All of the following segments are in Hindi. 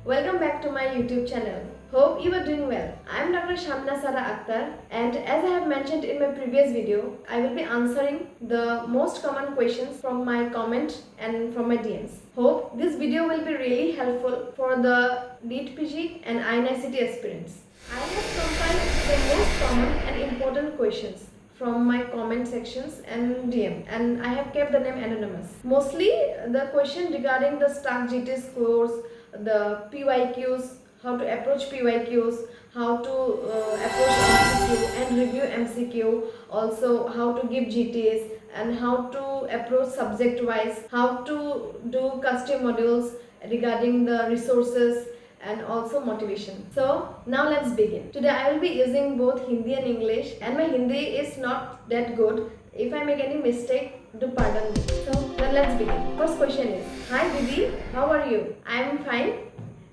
Welcome back to my YouTube channel. Hope you are doing well. I am Dr. Shamna Sara Akhtar, and as I have mentioned in my previous video, I will be answering the most common questions from my comment and from my DMs. Hope this video will be really helpful for the NEET PG and INICT aspirants. I have compiled the most common and important questions from my comment sections and DM, and I have kept the name anonymous. Mostly the question regarding the STARK GT scores, the PYQs, how to approach PYQs, how to approach MCQ and review MCQ, also how to give GTs and how to approach subject wise, how to do custom modules regarding the resources and also motivation. So now let's begin. Today I will be using both Hindi and English, and my Hindi is not that good. If I make any mistake, do pardon me. So then let's begin. First question is, hi Didi, how are you? I am fine.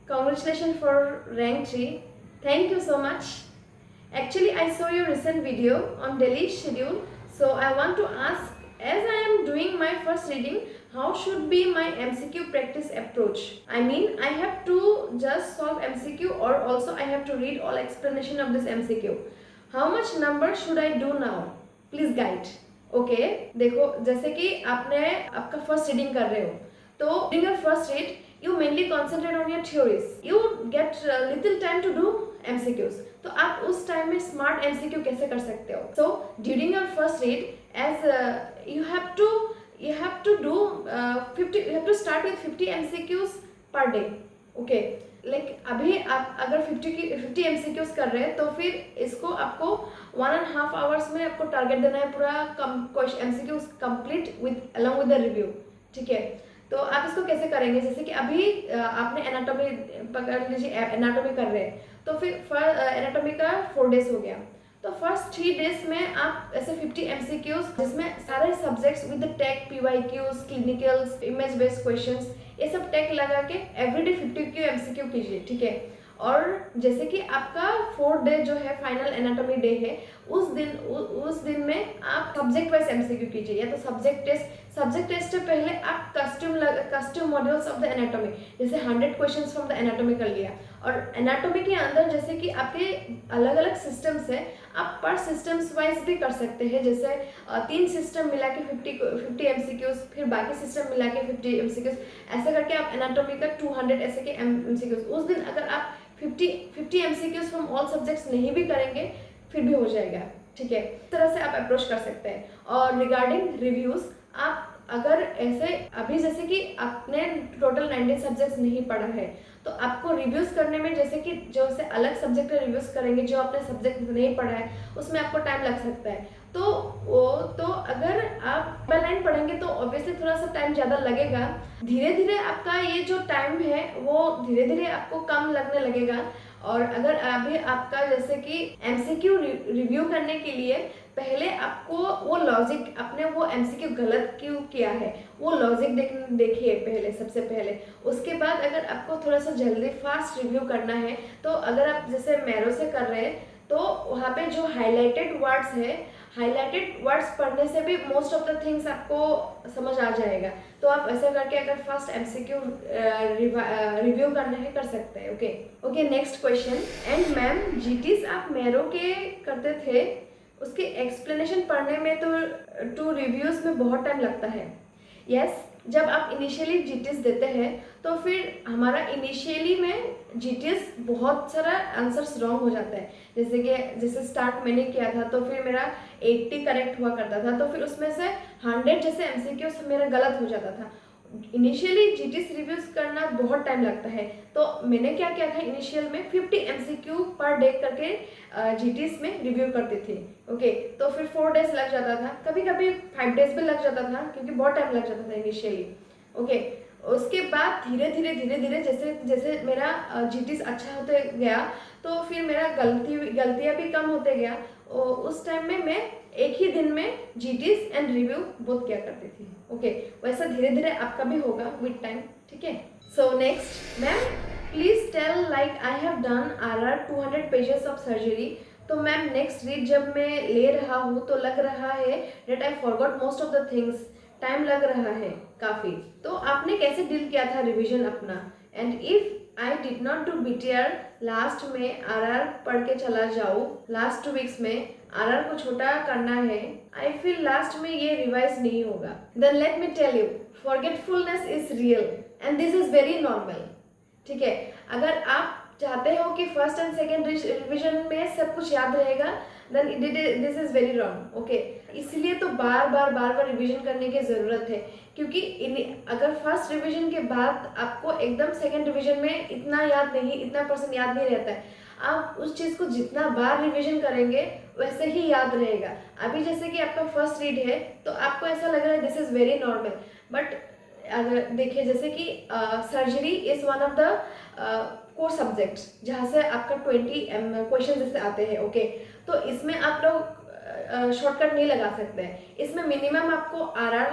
Congratulations for rank 3. Thank you so much. Actually, I saw your recent video on daily schedule, so I want to ask, as I am doing my first reading, how should be my MCQ practice approach? I mean, I have to just solve MCQ or also I have to read all explanation of this MCQ. How much number should I do now? Please guide. Okay देखो, जैसे कि आपने आपका फर्स्ट रीडिंग कर रहे हो, तो during your first read you mainly concentrate on your theories, you get little time to do MCQs. तो आप उस टाइम में स्मार्ट एमसीक्यू कैसे कर सकते हो? So during your first read, as you have to do 50, you have to start with 50 MCQs per day. Okay, like अभी आप अगर 50 MCQs कर रहे हैं, तो फिर इसको आपको 1.5 आवर्स में आपको टारगेट देना है पूरा MCQs complete with along with the review. ठीक है, तो आप इसको कैसे करेंगे? जैसे कि अभी आपने एनाटॉमी पकड़ लीजिए, एनाटॉमी कर रहे हैं, तो फिर एनाटॉमी का 4 डेज हो गया, तो फर्स्ट 3 डेज में आप ऐसे 50 MCQs जिसमें सारे subjects with tag, PYQs, clinicals, image based questions, ये सब टैग लगा के एवरीडे 50 MCQ कीजिए. ठीक है, और जैसे कि आपका 4th डे जो है फाइनल एनाटॉमी डे है, उस दिन में आप सब्जेक्ट वाइज MCQ कीजिए, या तो सब्जेक्ट टेस्ट से पहले आप custom modules of the anatomy, जैसे 100 क्वेश्चंस फ्रॉम द एनाटॉमी कर लिया. और एनाटॉमी के अंदर जैसे कि आपके अलग अलग सिस्टम्स है, आप पर सिस्टम्स वाइज भी कर सकते हैं. जैसे 3 सिस्टम मिला के 50 MCQs, फिर बाकी सिस्टम मिला के 50 MCQs, ऐसे करके आप एनाटॉमी का 200 ऐसे के MCQs. उस दिन अगर आप 50 MCQs फ्रॉम ऑल सब्जेक्ट्स नहीं भी करेंगे फिर भी हो जाएगा. ठीक है, इस तरह से आप अप्रोच कर सकते हैं. और रिगार्डिंग रिव्यूज़, आप अगर ऐसे अभी जैसे कि आपने टोटल 19 सब्जेक्ट्स नहीं पढ़ा है, तो आपको रिव्यूज़ करने में जैसे कि जो से अलग सब्जेक्ट का रिव्यूज़ करेंगे, जो आपने सब्जेक्ट नहीं पढ़ा है उसमें आपको टाइम लग सकता है. तो अगर आप लाइन पढ़ेंगे तो ऑब्वियसली थोड़ा सा टाइम ज़्यादा लगेगा. धीरे धीरे आपका ये जो टाइम है वो धीरे धीरे आपको कम लगने लगेगा. और अगर अभी आपका जैसे कि MCQ रिव्यू करने के लिए पहले आपको वो लॉजिक, आपने वो MCQ गलत क्यों किया है वो लॉजिक देखिए पहले, सबसे पहले. उसके बाद अगर आपको थोड़ा सा जल्दी फास्ट रिव्यू करना है, तो अगर आप जैसे मैरो से कर रहे हैं, तो वहाँ पे जो हाईलाइटेड वर्ड्स है, हाईलाइटेड वर्ड्स पढ़ने से भी मोस्ट ऑफ द थिंग्स आपको समझ आ जाएगा. तो आप ऐसा करके अगर फर्स्ट MCQ रिव्यू करना है कर सकते हैं. Okay, next question. And ma'am, GTs आप मैरो के करते थे, उसके एक्सप्लेनेशन पढ़ने में तो 2 रिव्यूज़ में बहुत टाइम लगता है. यस, जब आप इनिशियली GTs देते हैं तो फिर हमारा इनिशियली में GTs बहुत सारा आंसर्स रॉन्ग हो जाता है. जैसे स्टार्ट मैंने किया था तो फिर मेरा 80 करेक्ट हुआ करता था, तो फिर उसमें से 100 जैसे MCQs मेरा गलत हो जाता था. इनिशियली GTs रिव्यूज करना बहुत टाइम लगता है, तो मैंने क्या किया था, इनिशियल में 50 MCQ पर डे करके GTs में रिव्यू करती थी. ओके, तो फिर 4 डेज लग जाता था, कभी कभी 5 डेज भी लग जाता था, क्योंकि बहुत टाइम लग जाता था इनिशियली. ओके, उसके बाद धीरे धीरे जैसे मेरा GTs अच्छा होते गया, तो फिर मेरा गलतियाँ भी कम होते गया. उस टाइम में मैं एक ही दिन में GTs एंड रिव्यू बोथ किया करती थी. ओके, वैसा धीरे धीरे आपका भी होगा विद टाइम. ठीक है, so next, ma'am please tell, like I have done RR 200 pages of surgery. तो मैम नेक्स्ट रीड जब मैं ले रहा हूँ तो लग रहा है that I forgot most of the things, time लग रहा है काफ़ी. तो आपने कैसे डील किया था रिविजन अपना? And if I did not do BTR, last में RR पढ़ के चला जाऊँ, लास्ट 2 वीक्स में RR को छोटा करना है, आई फील लास्ट में ये रिवाइज नहीं होगा. Then let me tell you, forgetfulness is real and this is very normal. ठीक है, अगर आप चाहते हो कि फर्स्ट एंड सेकेंड रिविजन में सब कुछ याद रहेगा, then this is very wrong. Okay, इसलिए तो बार बार रिविजन करने की ज़रूरत है, क्योंकि अगर फर्स्ट रिविजन के बाद आपको एकदम सेकेंड रिविजन में इतना याद नहीं, इतना परसेंट याद नहीं रहता है, आप उस चीज़ को जितना बार रिविजन करेंगे वैसे ही याद रहेगा. अभी जैसे कि आपका फर्स्ट रीड है तो आपको ऐसा लग रहा है this is very normal, but अगर देखिए जैसे कि surgery is one of the core subjects जहाँ से आपका 20 क्वेश्चन जैसे आते हैं. ओके, तो इसमें आप लोग शॉर्टकट नहीं लगा सकते हैं. इसमें मिनिमम आपको RR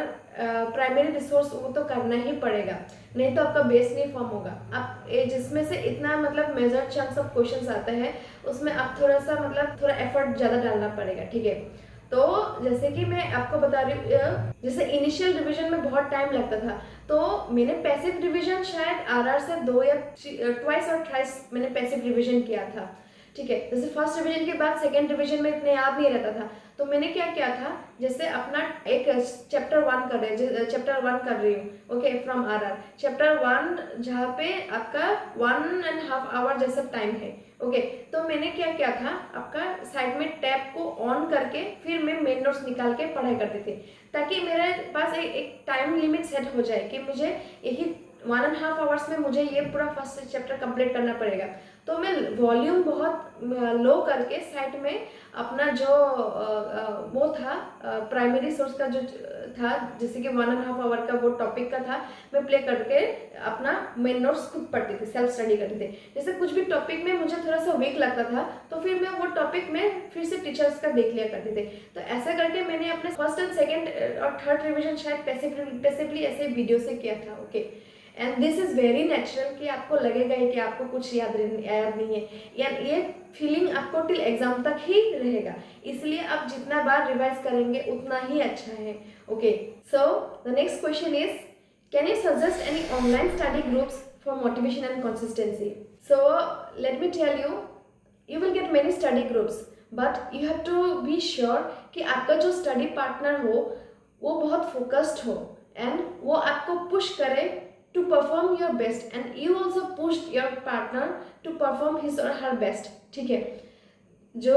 प्राइमरी रिसोर्स वो तो करना ही पड़ेगा, नहीं तो आपका बेस नहीं फॉर्म होगा. आप जिसमें से इतना मतलब मेजर चंक्स ऑफ क्वेश्चंस आते हैं उसमें आप थोड़ा सा मतलब थोड़ा एफर्ट ज़्यादा डालना पड़ेगा. ठीक है, तो जैसे कि मैं आपको बता रही हूँ, जैसे इनिशियल रिवीजन में बहुत टाइम लगता था, तो मैंने पैसिव रिवीजन शायद RR से 2 या ट्वाइस और थ्राइस मैंने पैसिव रिवीजन किया था. ठीक है, जैसे फर्स्ट रिवीजन के बाद सेकेंड रिवीजन में इतने याद नहीं रहता था, तो मैंने क्या किया था, जैसे अपना एक चैप्टर 1 कर रही हूँ. ओके, फ्रॉम RR चैप्टर 1 जहाँ पे आपका 1.5 आवर जैसा टाइम है. ओके, तो मैंने क्या किया था, आपका साइड में टैब को ऑन करके फिर मैं मेन नोट्स निकाल के पढ़ाई करती थी, ताकि मेरे पास एक टाइम लिमिट सेट हो जाए कि मुझे यही 1.5 आवर्स में मुझे ये पूरा फर्स्ट चैप्टर कंप्लीट करना पड़ेगा. तो मैं वॉल्यूम बहुत लो करके साइड में अपना जो वो था प्राइमरी सोर्स का जो था, जैसे कि 1.5 आवर का वो टॉपिक का था, मैं प्ले करके अपना मेन नोट्स खुद पढ़ती थी, सेल्फ स्टडी करती थी. जैसे कुछ भी टॉपिक में मुझे थोड़ा सा वीक लगता था तो फिर मैं वो टॉपिक में फिर से टीचर्स का देख लिया करती थी. तो ऐसा करके मैंने अपने फर्स्ट एंड सेकेंड और थर्ड रिविजन शायद पैसिवली ऐसे वीडियो से किया था. Okay, and this is very natural कि आपको लगेगा ही कि आपको कुछ याद नहीं है, या ये फीलिंग आपको टिल एग्जाम तक ही रहेगा. इसलिए आप जितना बार रिवाइज करेंगे उतना ही अच्छा है. Okay, so the next question is, can you suggest any online study groups for motivation and consistency? So let me tell you, you will get many study groups, but you have to be sure कि आपका जो स्टडी पार्टनर हो वो बहुत फोकस्ड हो एंड वो आपको पुश करे to perform your best, and you also pushed your partner to perform his or her best. ठीक है, जो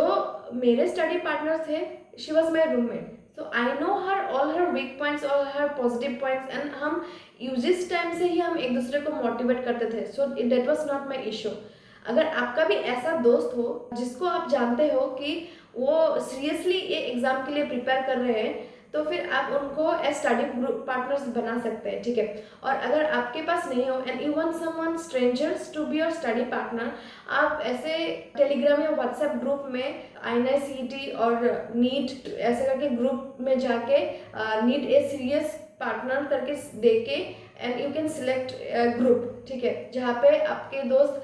मेरे स्टडी पार्टनर थे, she was my roommate, so I know her all her weak points, all her positive points, and हम यूजिस टाइम से ही हम एक दूसरे को मोटिवेट करते थे. so that was not my issue. अगर आपका भी ऐसा दोस्त हो जिसको आप जानते हो कि वो सीरियसली ये एग्ज़ाम के लिए प्रिपेयर कर रहे हैं, तो फिर आप उनको एज स्टडी ग्रुप पार्टनर्स बना सकते हैं. ठीक है, और अगर आपके पास नहीं हो and you want someone strangers to be your study partner, आप ऐसे टेलीग्राम या व्हाट्सएप ग्रुप में INI-CET और नीट ऐसे करके ग्रुप में जाके नीड ए सीरियस पार्टनर करके दे के and you can select group. ठीक है, जहाँ पे आपके दोस्त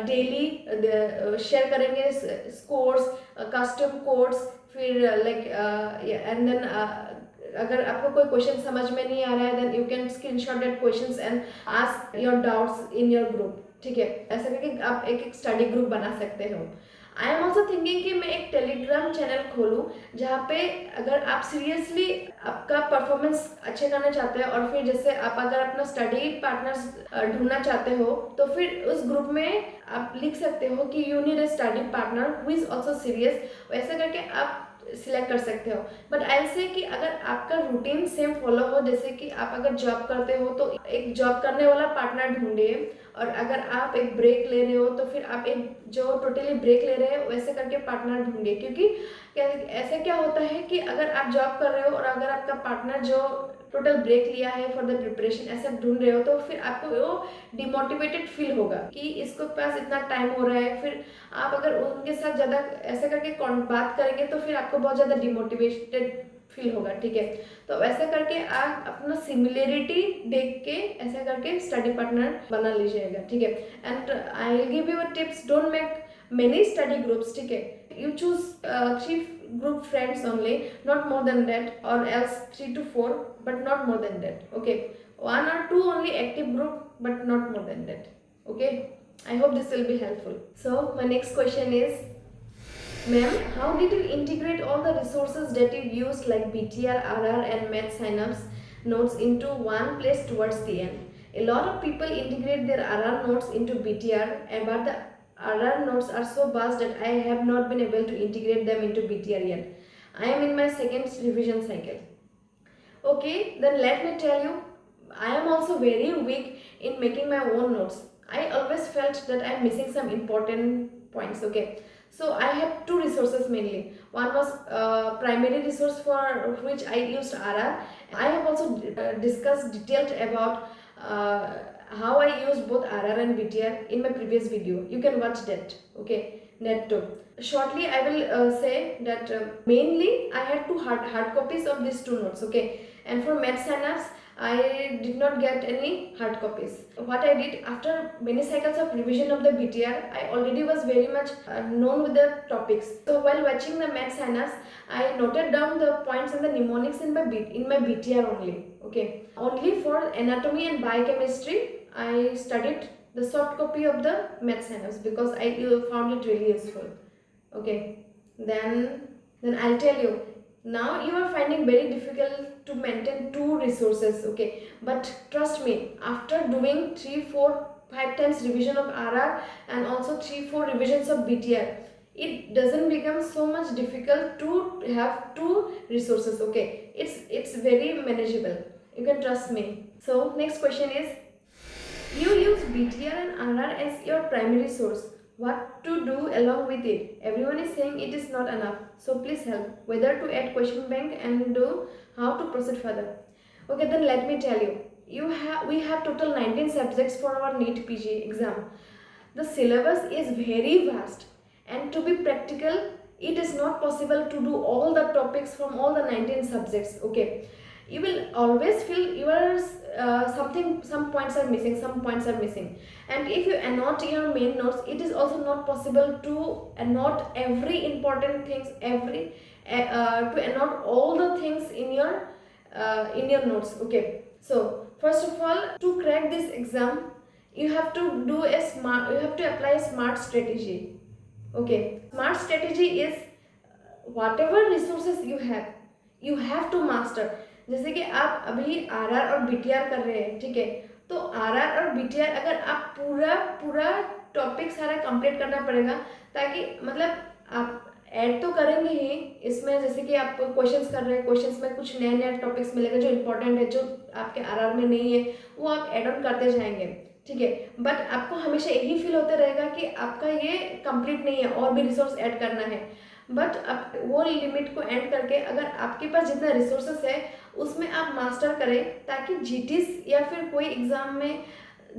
डेली शेयर करेंगे स्कोर्स, कस्टम कोड्स, फिर लाइक एंड देन अगर आपको कोई क्वेश्चन समझ में नहीं आ रहा है, then you can screenshot that questions and ask your doubts in your group. ठीक है, ऐसा करके आप एक स्टडी ग्रुप बना सकते हो. आई एम ऑल्सो थिंकिंग कि मैं एक टेलीग्राम चैनल खोलूँ जहाँ पे अगर आप सीरियसली आपका परफॉर्मेंस अच्छे करना चाहते हैं, और फिर जैसे आप अगर अपना स्टडी पार्टनर्स ढूंढना चाहते हो, तो फिर उस ग्रुप में आप लिख सकते हो कि you need a study partner who is also serious. वैसा करके आप सिलेक्ट कर सकते हो. बट आई से कि अगर आपका रूटीन सेम फॉलो हो, जैसे कि आप अगर जॉब करते हो तो एक जॉब करने वाला पार्टनर ढूंढिए, और अगर आप एक ब्रेक ले रहे हो तो फिर आप एक जो टोटली ब्रेक ले रहे हो वैसे करके पार्टनर ढूंढिए. क्योंकि ऐसे क्या होता है कि अगर आप जॉब कर रहे हो और अगर आपका पार्टनर जो टोटल ब्रेक लिया है फॉर द प्रिपरेशन ऐसा ढूंढ रहे हो, तो फिर आपको वो डिमोटिवेटेड फील होगा कि इसको पास इतना टाइम हो रहा है. फिर आप अगर उनके साथ ज़्यादा ऐसे करके बात करेंगे तो फिर आपको बहुत ज़्यादा डिमोटिवेटेड फील होगा. ठीक है, तो ऐसा करके आप अपना सिमिलरिटी देख के ऐसा करके स्टडी पार्टनर बना लीजिएगा. ठीक है, and I will give you tips, don't make many study groups. ठीक है, you choose 3 group friends only, not more than that, or else 3 to 4, but not more than that. Okay, 1 or 2 only active group, but not more than that. Okay, I hope this will be helpful. So my next question is, ma'am, how did you integrate all the resources that you used like BTR, RR and Math Synapse notes into one place towards the end? A lot of people integrate their RR notes into BTR, but the RR notes are so vast that I have not been able to integrate them into BTR yet. I am in my second revision cycle. Okay, then let me tell you, I am also very weak in making my own notes. I always felt that I am missing some important points. Okay, so I had two resources mainly. One was primary resource for which I used RR. I have also discussed detailed about how I used both RR and BTR in my previous video. You can watch that. Okay, that too. Shortly, I will say that mainly I had two hard copies of these two notes. Okay, and for Math Synapse, I did not get any hard copies. What I did after many cycles of revision of the BTR, I already was very much known with the topics. So while watching the Math Synapse, I noted down the points and the mnemonics in my BTR only. Okay, only for anatomy and biochemistry, I studied the soft copy of the Math Synapse because I found it really useful. Okay, then I'll tell you, now you are finding very difficult to maintain two resources. Okay, but trust me, after doing 3 4 5 times revision of RR and also 3 4 revisions of BTR, it doesn't become so much difficult to have two resources. Okay, it's very manageable, you can trust me. So next question is, you use BTR and RR as your primary source. What to do along with it? Everyone is saying it is not enough. So please help. Whether to add question bank and do how to proceed further. Okay, then let me tell you. We have total 19 subjects for our NEET PG exam. The syllabus is very vast, and to be practical, it is not possible to do all the topics from all the 19 subjects. Okay, you will always feel some points are missing, and if you annotate your main notes, it is also not possible to annotate every important things, to annotate all the things in your notes. Okay, so first of all, to crack this exam, you have to apply a smart strategy. Okay, smart strategy is whatever resources you have to master. जैसे कि आप अभी आरआर और बीटीआर कर रहे हैं, ठीक है, तो आरआर और बीटीआर अगर आप पूरा पूरा टॉपिक सारा कंप्लीट करना पड़ेगा, ताकि मतलब आप ऐड तो करेंगे ही इसमें, जैसे कि आप क्वेश्चंस कर रहे हैं, क्वेश्चंस में कुछ नए नए टॉपिक्स मिलेगा जो इंपॉर्टेंट है, जो आपके आरआर में नहीं है, वो आप ऐड ऑन करते जाएंगे, ठीक है, बट आपको हमेशा यही फील होता रहेगा कि आपका ये कंप्लीट नहीं है, और भी रिसोर्स ऐड करना है। बट आप वो लिमिट को एंड करके अगर आपके पास जितना रिसोर्सेस है उसमें आप मास्टर करें, ताकि जीटीस या फिर कोई एग्ज़ाम में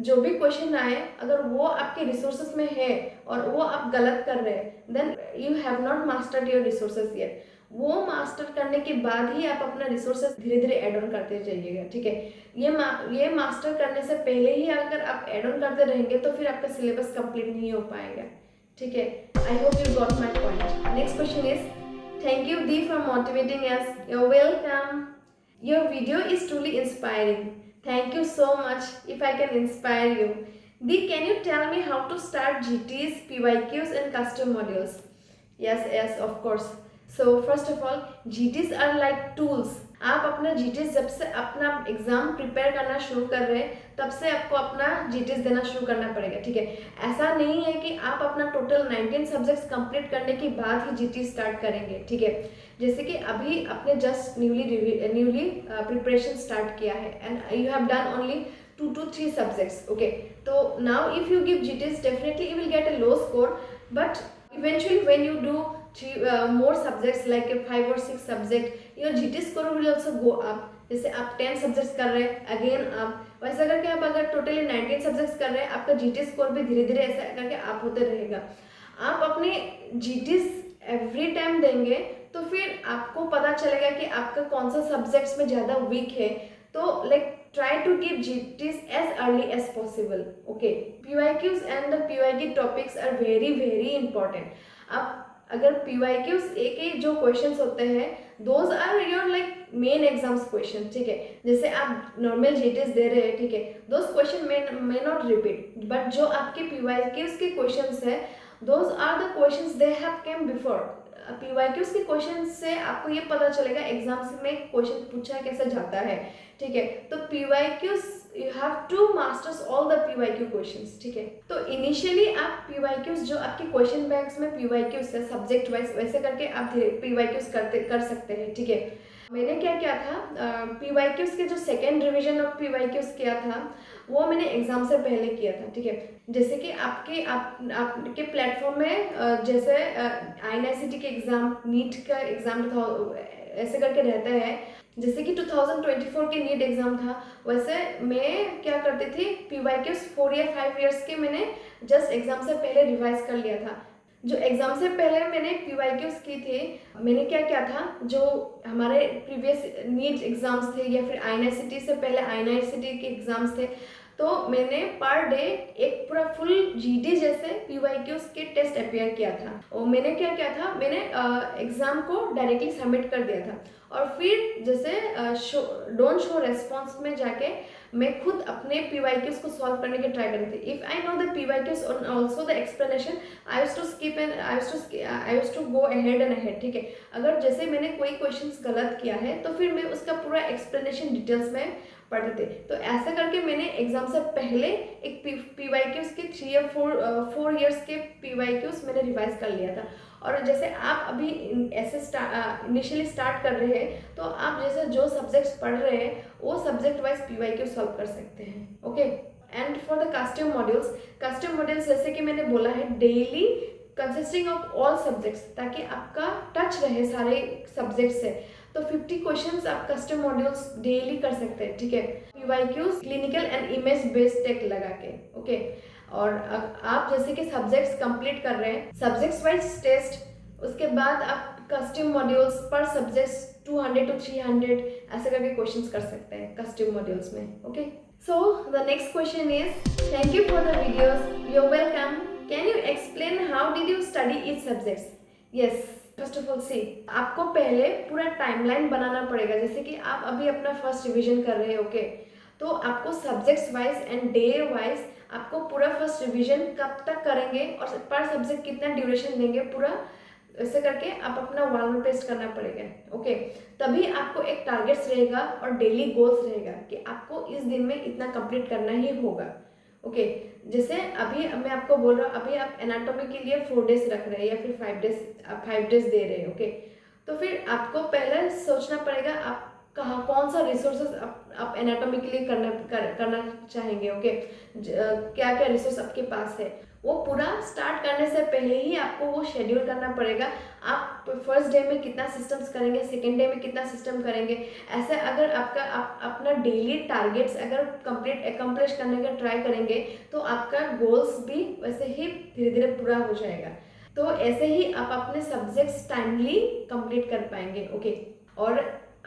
जो भी क्वेश्चन आए, अगर वो आपके रिसोर्सेस में है और वो आप गलत कर रहे हैं, then you have not mastered your resources yet. वो मास्टर करने के बाद ही आप अपना रिसोर्सेज धीरे धीरे एड ऑन करते जाइएगा, ठीक है। ये मास्टर करने से पहले ही अगर आप एड ऑन करते रहेंगे तो फिर आपका सिलेबस कंप्लीट नहीं हो पाएगा, ठीक है। I hope you got my point. Next question is, thank you the for motivating us. You welcome. Your video is truly inspiring. Thank you so much. If I can inspire you, Dee, can you tell me how to start GTs, PYQs and custom modules? Yes, of course. So first of all, GTs are like tools. आप अपना GTs जब से अपना एग्जाम प्रिपेयर करना शुरू कर रहे हैं, तब से आपको अपना GTs देना शुरू करना पड़ेगा, ठीक है। ऐसा नहीं है कि आप अपना टोटल 19 सब्जेक्ट्स कंप्लीट करने के बाद ही GT स्टार्ट करेंगे, ठीक है। जैसे कि अभी आपने जस्ट न्यूली प्रिपरेशन स्टार्ट किया है and you have done only 2 to 3 subjects, okay, so now if you give GTs, definitely you will get a low score, but eventually when you do more subjects like 5 or 6 subject, your GT score will also go up. जैसे आप 10 सब्जेक्ट्स कर रहे हैं, अगेन आप वैसा करके आप अगर टोटली 19 सब्जेक्ट्स कर रहे हैं, आपका GT स्कोर भी धीरे धीरे ऐसा करके आप होते रहेगा। आप अपने GTs एवरी टाइम देंगे तो फिर आपको पता चलेगा कि आपका कौन सा सब्जेक्ट्स में ज़्यादा वीक है, तो like try to keep GTs as early as possible, okay. PYQs and the PYQ topics are very important. आप अगर PYQs के जो क्वेश्चंस होते हैं those are your like main exams question, ठीक है। जैसे आप नॉर्मल जीटीएस दे रहे हैं, ठीक है, those question may not repeat, but जो आपके PYQs के क्वेश्चंस है those are the questions they have come before. PYQs के क्वेश्चन से आपको ये पता चलेगा एग्जाम्स में क्वेश्चन पूछा कैसे जाता है, ठीक है। तो PYQs you have to masters all the PYQ questions, ठीक है। तो इनिशियली आप PYQs जो आपके क्वेश्चन बैंक्स में PYQs है सब्जेक्ट वाइज, वैसे करके आप PYQs कर सकते हैं, ठीक है। मैंने क्या किया था, PYQs के जो सेकेंड रिवीजन ऑफ PYQs किया था वो मैंने एग्जाम से पहले किया था, ठीक है। जैसे कि आपके प्लेटफॉर्म में जैसे INICT के एग्जाम, नीट का एग्जाम ऐसे करके रहता है, जैसे कि 2024 के नीट एग्जाम था, वैसे मैं क्या करती थी PYQs 4 या 5 ईयर्स के मैंने जस्ट एग्जाम से पहले रिवाइज कर लिया था। जो एग्जाम से पहले मैंने PYQs की थी, मैंने क्या किया था, जो हमारे प्रीवियस नीट एग्जाम्स थे या फिर INICT से पहले INICT के एग्जाम्स थे, तो मैंने पर डे एक पूरा फुल GD जैसे PYQs के टेस्ट अपेयर किया था। और मैंने क्या किया था, मैंने एग्जाम को डायरेक्टली सबमिट कर दिया था और फिर जैसे डोंट शो रेस्पॉन्स में जाके मैं खुद अपने PYQs को सॉल्व करने की ट्राई करती थी। If I know the PYQs और also the explanation, I used to skip and I used to go ahead and ahead, ठीक है। अगर जैसे मैंने कोई क्वेश्चंस गलत किया है तो फिर मैं उसका पूरा एक्सप्लेनेशन डिटेल्स में पढ़ते थे। तो ऐसा करके मैंने एग्जाम से पहले एक PYQs के 3 या 4 ईयर्स के PYQs मैंने रिवाइज कर लिया था। और जैसे आप अभी ऐसे इनिशियली स्टार्ट कर रहे हैं तो आप जैसे जो सब्जेक्ट्स पढ़ रहे हैं वो सब्जेक्ट वाइज PYQ सॉल्व कर सकते हैं, okay. And for the custom modules जैसे कि मैंने बोला है daily consisting of all subjects, ताकि आपका टच रहे सारे सब्जेक्ट से। तो 50 क्वेश्चंस आप कस्टम मॉड्यूल्स डेली कर सकते हैं, ठीक है। PYQs clinical and image based take लगा के, ओके। और आप जैसे कि सब्जेक्ट्स कंप्लीट कर रहे हैं, सब्जेक्ट्स वाइज टेस्ट, उसके बाद आप कस्टम मॉड्यूल्स पर सब्जेक्ट्स 200 to 300 ऐसे करके क्वेश्चंस कर सकते हैं कस्टम मॉड्यूल्स में, okay. So the next question is, thank you for the videos, you welcome, can you explain how did you study each subjects? Yes, first of all see, आपको पहले पूरा टाइमलाइन बनाना पड़ेगा। जैसे कि आप अभी अपना फर्स्ट रिवीजन कर रहे हैं, ओके, तो आपको subjects wise and day wise आपको पूरा फर्स्ट रिवीजन कब तक करेंगे और पर सब्जेक्ट कितना ड्यूरेशन देंगे, पूरा ऐसे करके आप अपना वॉल में पेस्ट करना पड़ेगा, ओके। तभी आपको एक टारगेट्स रहेगा और डेली गोल्स रहेगा कि आपको इस दिन में इतना कंप्लीट करना ही होगा, ओके। जैसे अभी मैं आपको बोल रहा हूँ, अभी आप एनाटॉमी के लिए 4 डेज रख रहे हैं या फिर 5 डेज दे रहे हैं, ओके। तो फिर आपको पहले सोचना पड़ेगा आप कौन सा रिसोर्सेज आप एनाटॉमी के लिए करना चाहेंगे, ओके। क्या क्या रिसोर्स आपके पास है, वो पूरा स्टार्ट करने से पहले ही आपको वो शेड्यूल करना पड़ेगा। आप फर्स्ट डे में कितना सिस्टम्स करेंगे, सेकेंड डे में कितना सिस्टम करेंगे, ऐसे अगर आप अपना डेली टारगेट्स अगर अकम्प्लिश करने का ट्राई करेंगे तो आपका गोल्स भी वैसे ही धीरे धीरे पूरा हो जाएगा। तो ऐसे ही आप अपने सब्जेक्ट्स टाइमली कंप्लीट कर पाएंगे, ओके। और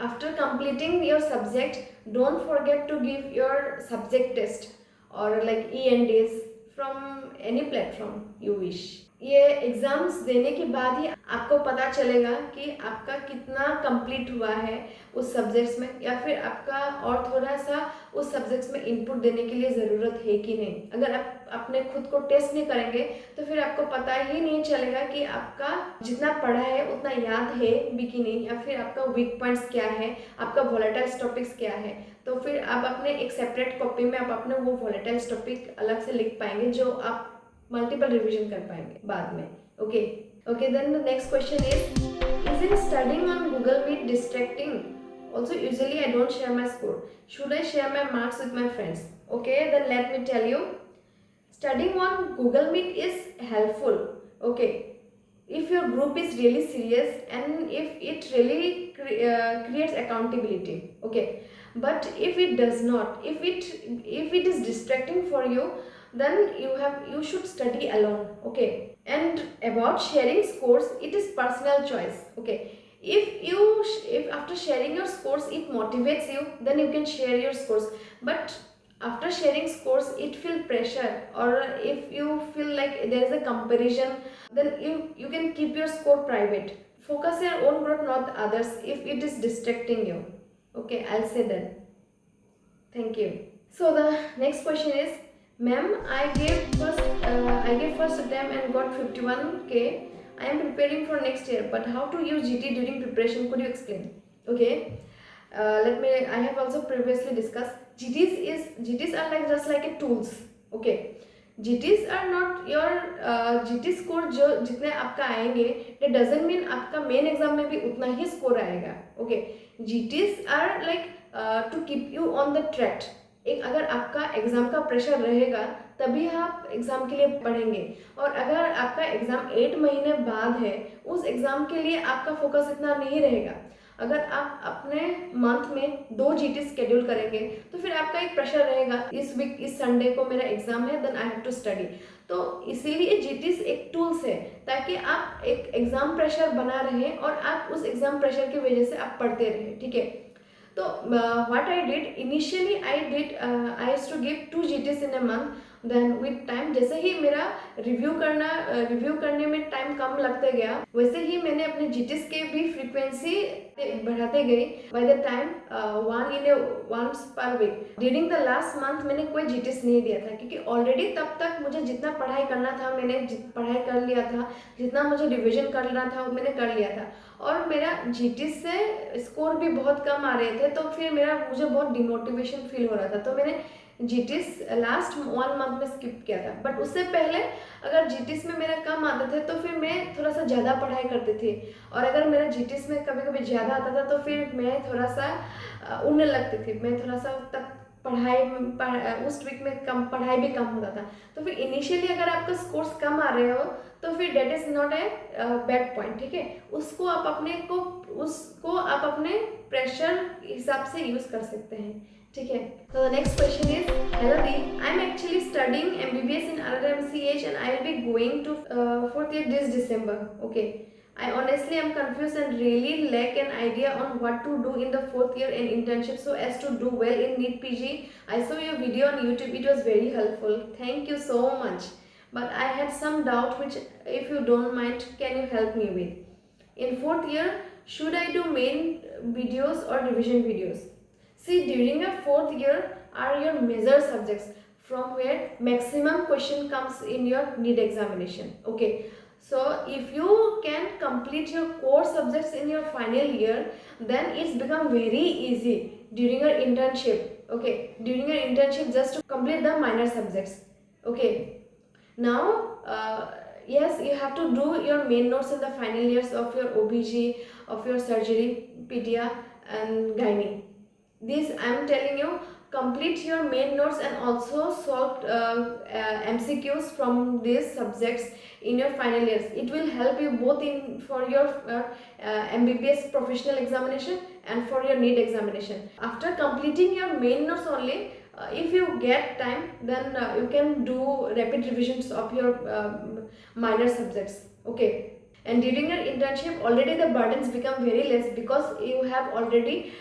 after completing your subject don't forget to give your subject test और like ENDs from any platform you wish. ये एग्जाम्स देने के बाद ही आपको पता चलेगा कि आपका कितना कंप्लीट हुआ है उस सब्जेक्ट्स में, या फिर आपका और थोड़ा सा उस सब्जेक्ट्स में इनपुट देने के लिए ज़रूरत है कि नहीं। अगर आप अपने खुद को टेस्ट नहीं करेंगे तो फिर आपको पता ही नहीं चलेगा कि आपका जितना पढ़ा है उतना याद है भी कि नहीं, या फिर आपका वीक पॉइंट्स क्या है, आपका वॉलेटाइल टॉपिक्स क्या है। तो फिर आप अपने एक सेपरेट कॉपी में आप अपने वो वॉलेटाइल टॉपिक अलग से लिख पाएंगे जो आप मल्टीपल रिवीजन कर पाएंगे बाद में, okay. Then the next question is in studying on Google Meet distracting? Also, usually I don't share my score. Should I share my marks with my friends? Okay, then let me tell you. Studying on Google Meet is helpful. Okay, if your group is really serious and if it really creates accountability. Okay, but if it does not, if it is distracting for you, then you should study alone. Okay, and about sharing scores, it is personal choice. Okay, if after sharing your scores it motivates you, then you can share your scores, but after sharing scores it feel pressure, or if you feel like there is a comparison, then you can keep your score private. Focus your own growth, not others, if it is distracting you. Okay, I'll say that. Thank you. So the next question is, ma'am, I gave first attempt and got 51k. I am preparing for next year, but how to use GT during preparation, could you explain? Okay, I have also previously discussed, GTs are like just like a tools. Okay, GTs are not your GT score जो जितने आपका आएंगे, that doesn't mean आपका मेन एग्जाम में भी उतना ही स्कोर आएगा. Okay, GTs are like to keep you on the track. एक अगर आपका एग्जाम का प्रेशर रहेगा तभी आप एग्जाम के लिए पढ़ेंगे, और अगर आपका एग्जाम 8 महीने बाद है, उस एग्जाम के लिए आपका फोकस इतना नहीं रहेगा. अगर आप अपने मंथ में 2 जीटी स्केड्यूल करेंगे तो फिर आपका एक प्रेशर रहेगा, इस वीक इस संडे को मेरा एग्जाम है, then I have to study. तो इसीलिए जीटीज एक टूल्स है ताकि आप एक एग्जाम प्रेशर बना रहे और आप उस एग्जाम प्रेशर की वजह से आप पढ़ते रहे. ठीक है, तो what I did initially, I used to give 2 GTs in a month. Then with time, जैसे ही मेरा रिव्यू करने में टाइम कम लगते गया, वैसे ही मैंने अपने जीटीस के भी फ्रीक्वेंसी बढ़ाते गई. By the time once per week. During the last month मैंने कोई जीटीस नहीं दिया था, क्योंकि ऑलरेडी तब तक मुझे जितना पढ़ाई करना था मैंने पढ़ाई कर लिया था, जितना मुझे रिविजन करना था वो मैंने कर लिया था, और मेरा जीटीस से स्कोर भी बहुत कम आ रहे थे. तो फिर मुझे बहुत डिमोटिवेशन फील हो रहा था, तो मैंने जीटीस लास्ट 1 मंथ में स्किप किया था. बट उससे पहले अगर जीटीस में मेरा कम आते थे तो फिर मैं थोड़ा सा ज़्यादा पढ़ाई करती थी, और अगर मेरा जीटीस में कभी कभी ज़्यादा आता था तो फिर मैं थोड़ा सा उड़ने लगती थी. मैं थोड़ा सा तक उस वीक में कम पढ़ाई भी कम होता था. तो फिर इनिशियली अगर आपका स्कोर्स कम आ रहे हो तो फिर that is not a bad point. ठीक है, उसको आप अपने प्रेशर हिसाब से यूज़ कर सकते हैं. ठीक है, so the next question is, hello Dee, I'm actually studying MBBS in RRMCH and I will be going to 4th year this December. Okay, I honestly am confused and really lack an idea on what to do in the 4th year and internship so as to do well in NEET PG. I saw your video on YouTube, it was very helpful. Thank you so much. But I had some doubt which, if you don't mind, can you help me with? In 4th year, should I do main videos or revision videos? See, during your 4th year are your major subjects from where maximum question comes in your NEET examination. Okay, so if you can complete your core subjects in your final year, then it's become very easy during your internship. Okay, during your internship just to complete the minor subjects. Okay, now yes, you have to do your main notes in the final years of your OBG, of your surgery, pedia and gynae. This I am telling you, complete your main notes and also solve MCQs from these subjects in your final years. It will help you both for your MBBS professional examination and for your NEET examination. After completing your main notes only, if you get time, then you can do rapid revisions of your minor subjects. Okay, and during your internship already the burdens become very less because you have already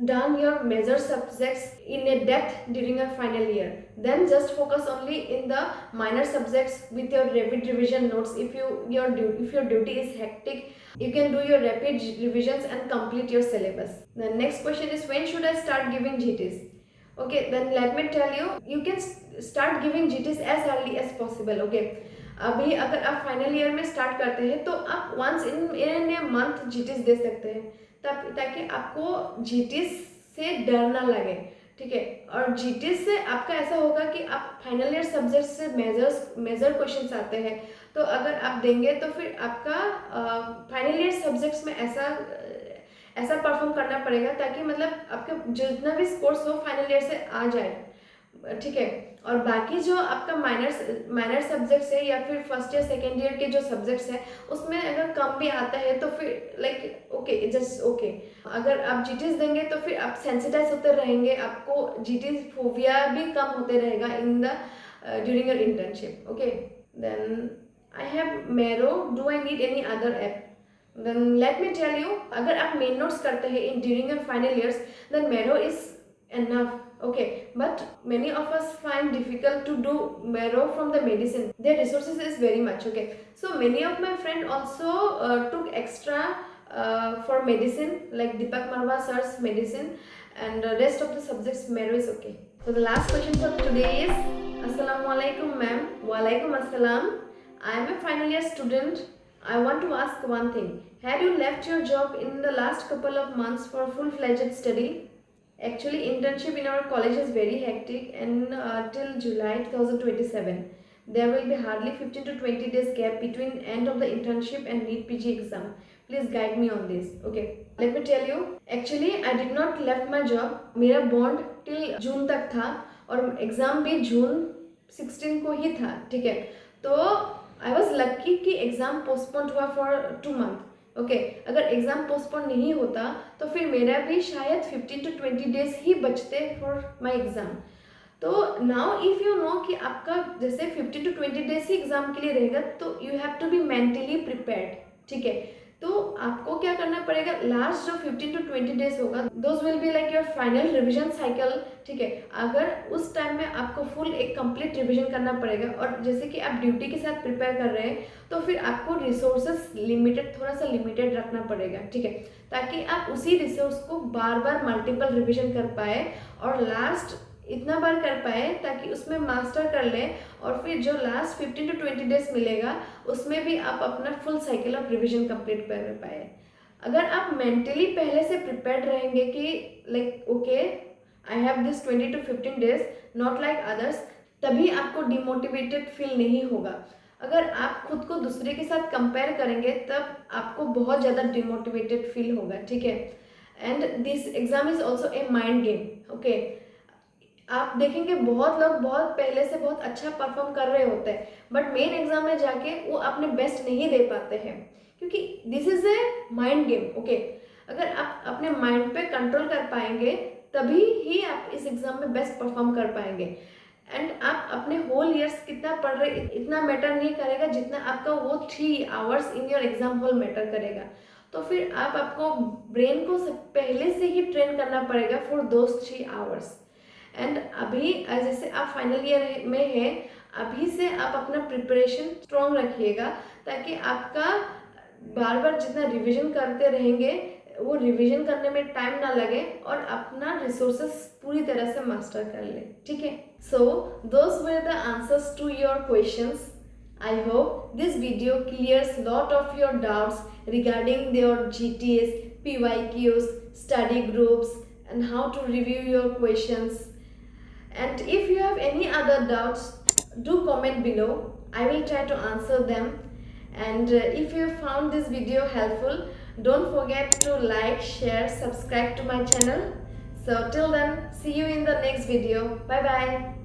done your major subjects in a depth during your final year. Then just focus only in the minor subjects with your rapid revision notes. If your duty is hectic, you can do your rapid revisions and complete your syllabus. The next question is, when should I start giving GTs? Okay, then let me tell you, you can start giving GTs as early as possible. Okay, अभी अगर आप फाइनल ईयर में स्टार्ट करते हैं तो आप वंस इन ए मंथ जीटीस दे सकते हैं, ताकि आपको जीटीस से डर ना लगे. ठीक है, और जीटीस से आपका ऐसा होगा कि आप फाइनल ईयर सब्जेक्ट से मेजर क्वेश्चंस आते हैं, तो अगर आप देंगे तो फिर आपका फाइनल ईयर सब्जेक्ट्स में ऐसा परफॉर्म करना पड़ेगा ताकि मतलब आपके जितना भी स्कोर्स हो फाइनल ईयर से आ जाए. ठीक है, और बाकी जो आपका माइनर सब्जेक्ट्स है या फिर फर्स्ट ईयर सेकेंड ईयर के जो सब्जेक्ट्स है उसमें अगर कम भी आता है तो फिर लाइक ओके, जस्ट ओके. अगर आप जीटीस देंगे तो फिर आप सेंसिटाइज होते रहेंगे, आपको जीटीस फोबिया भी कम होते रहेगा in the during your internship. Okay, then I have Marrow, do I need any other app? Then let me tell you, अगर आप मेन नोट्स करते हैं in during your final years, then Marrow is enough. Okay, but many of us find difficult to do marrow from the medicine. Their resources is very much. Okay, so many of my friend also took extra for medicine, like Deepak Marwa sir's medicine, and rest of the subjects marrow is okay. So the last question for today is, Assalamu alaikum ma'am. Wa alaikum assalam. I am a final year student. I want to ask one thing. Had you left your job in the last couple of months for full-fledged study? Actually, internship in our college is very hectic, and till July 2027, there will be hardly 15 to 20 days gap between end of the internship and NEET PG exam. Please guide me on this. Okay, let me tell you. Actually, I did not left my job. मेरा bond till जून तक था और एग्ज़ाम भी जून 16 को ही था. ठीक है, तो आई वॉज लक्की कि एग्ज़ाम पोस्टपोन हुआ फॉर 2 मंथ. ओके, अगर एग्ज़ाम पोस्टपोन नहीं होता तो फिर मेरा भी शायद 15 to 20 डेज ही बचते फॉर माई एग्ज़ाम. तो नाउ इफ़ यू नो कि आपका जैसे 15 to 20 डेज ही एग्ज़ाम के लिए रहेगा, तो you have to be mentally prepared. ठीक है, तो आपको क्या करना पड़ेगा, लास्ट जो 15 to 20 डेज होगा, those will be like your final revision cycle. ठीक है, अगर उस टाइम में आपको फुल एक कंप्लीट रिविजन करना पड़ेगा, और जैसे कि आप ड्यूटी के साथ प्रिपेयर कर रहे हैं, तो फिर आपको रिसोर्सेस लिमिटेड, थोड़ा सा लिमिटेड रखना पड़ेगा. ठीक है, ताकि आप उसी रिसोर्स को बार बार मल्टीपल रिविजन कर पाए और लास्ट इतना बार कर पाए ताकि उसमें मास्टर कर लें, और फिर जो लास्ट 15 to 20 डेज मिलेगा उसमें भी आप अपना full cycle of revision complete कर पाए. अगर आप मेंटली पहले से प्रिपेयर्ड रहेंगे कि like okay I have this 20 to 15 days not like others, तभी आपको डिमोटिवेटेड फील नहीं होगा. अगर आप खुद को दूसरे के साथ कंपेयर करेंगे तब आपको बहुत ज़्यादा डिमोटिवेटेड फील होगा. ठीक है, and this exam is also a mind game. Okay, आप देखेंगे बहुत लोग बहुत पहले से बहुत अच्छा परफॉर्म कर रहे होते हैं, बट मेन एग्जाम में जाके वो अपने बेस्ट नहीं दे पाते हैं, क्योंकि this is a mind game. Okay, अगर आप अपने माइंड पे कंट्रोल कर पाएंगे तभी ही आप इस एग्जाम में बेस्ट परफॉर्म कर पाएंगे. एंड आप अपने होल ईयर्स कितना पढ़ रहे इतना मैटर नहीं करेगा जितना आपका वो 3 hours in your exam hall matter करेगा. तो फिर आपको ब्रेन को पहले से ही ट्रेन करना पड़ेगा फॉर दोज 3 आवर्स. एंड अभी जैसे आप फाइनल ईयर में है, अभी से आप अपना प्रिपरेशन स्ट्रॉन्ग रखिएगा, ताकि आपका बार बार जितना रिवीजन करते रहेंगे वो रिवीजन करने में टाइम ना लगे और अपना रिसोर्सेस पूरी तरह से मास्टर कर ले. ठीक है, so those were the answers to your questions. I hope this video clears lot of your doubts regarding your GTS, PYQs, study groups, and how to review your questions. And if you have any other doubts, do comment below. I will try to answer them. And if you found this video helpful, don't forget to like, share, subscribe to my channel. So till then, see you in the next video. Bye bye.